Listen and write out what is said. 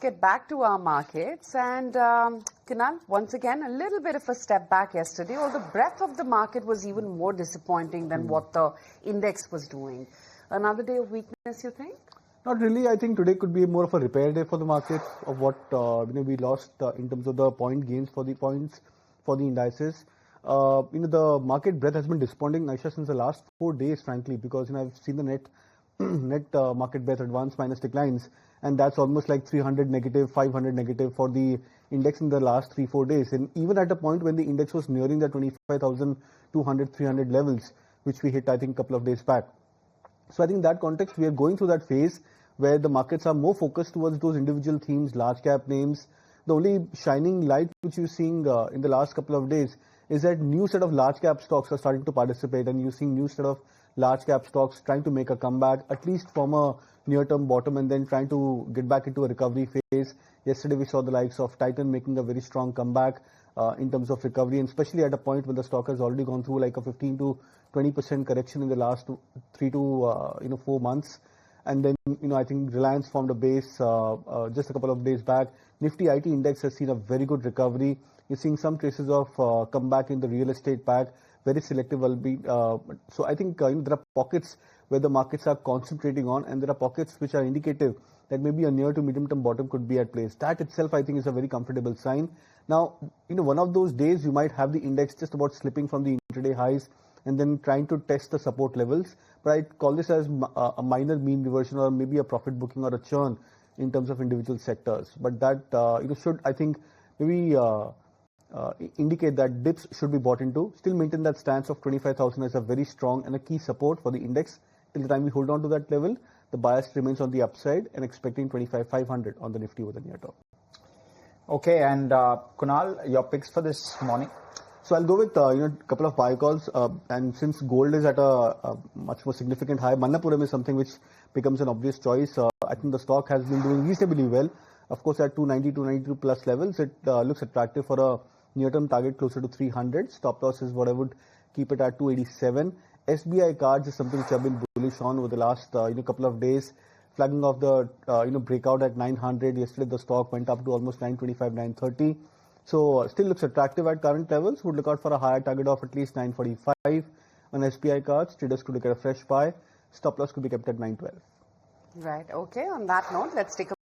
Get back to our markets and Kunal, once again a little bit of a step back yesterday, although the breadth of the market was even more disappointing than what the index was doing. Another day of weakness, you think? Not really. I think today could be more of a repair day for the market of what we lost in terms of the point gains for the points for the indices. The market breadth has been disappointing, Aisha, since the last 4 days, frankly, because I've seen the net market breadth advance minus declines, and that's almost like 300 negative, 500 negative for the index in the last 3-4 days. And even at a point when the index was nearing the 25,200, 300 levels, which we hit, I think, a couple of days back. So I think in that context, we are going through that phase where the markets are more focused towards those individual themes, large cap names. The only shining light which you're seeing in the last couple of days is that new set of large cap stocks are starting to participate, and you're seeing new set of large cap stocks trying to make a comeback, at least from a near-term bottom, and then trying to get back into a recovery phase. Yesterday, we saw the likes of Titan making a very strong comeback in terms of recovery, and especially at a point when the stock has already gone through like a 15 to 20% correction in the last 3 to 4 months. And then, I think Reliance formed a base just a couple of days back. Nifty IT index has seen a very good recovery. You're seeing some traces of comeback in the real estate pack, very selective will be. So I think there are pockets where the markets are concentrating on, and there are pockets which are indicative that maybe a near to medium term bottom could be at place. That itself, I think, is a very comfortable sign. Now, one of those days you might have the index just about slipping from the intraday highs and then trying to test the support levels. But I call this as a minor mean reversion, or maybe a profit booking or a churn in terms of individual sectors. But that should, I think, maybe indicate that dips should be bought into. Still maintain that stance of 25,000 as a very strong and a key support for the index. Till the time we hold on to that level, the bias remains on the upside and expecting 25,500 on the Nifty over the near term. Okay, and Kunal, your picks for this morning? So I'll go with a couple of buy calls, and since gold is at a much more significant high, Manappuram is something which becomes an obvious choice. I think the stock has been doing reasonably well. Of course, at 290, 292 plus levels, it looks attractive for a near-term target closer to 300. Stop loss is what I would keep it at 287. SBI cards is something which I've been bullish on over the last couple of days, flagging off the breakout at 900. Yesterday the stock went up to almost 925, 930. So still looks attractive at current levels. Would look out for a higher target of at least 945 on SBI cards. Traders could look at a fresh buy. Stop loss could be kept at 912. Right. Okay. On that note, let's take a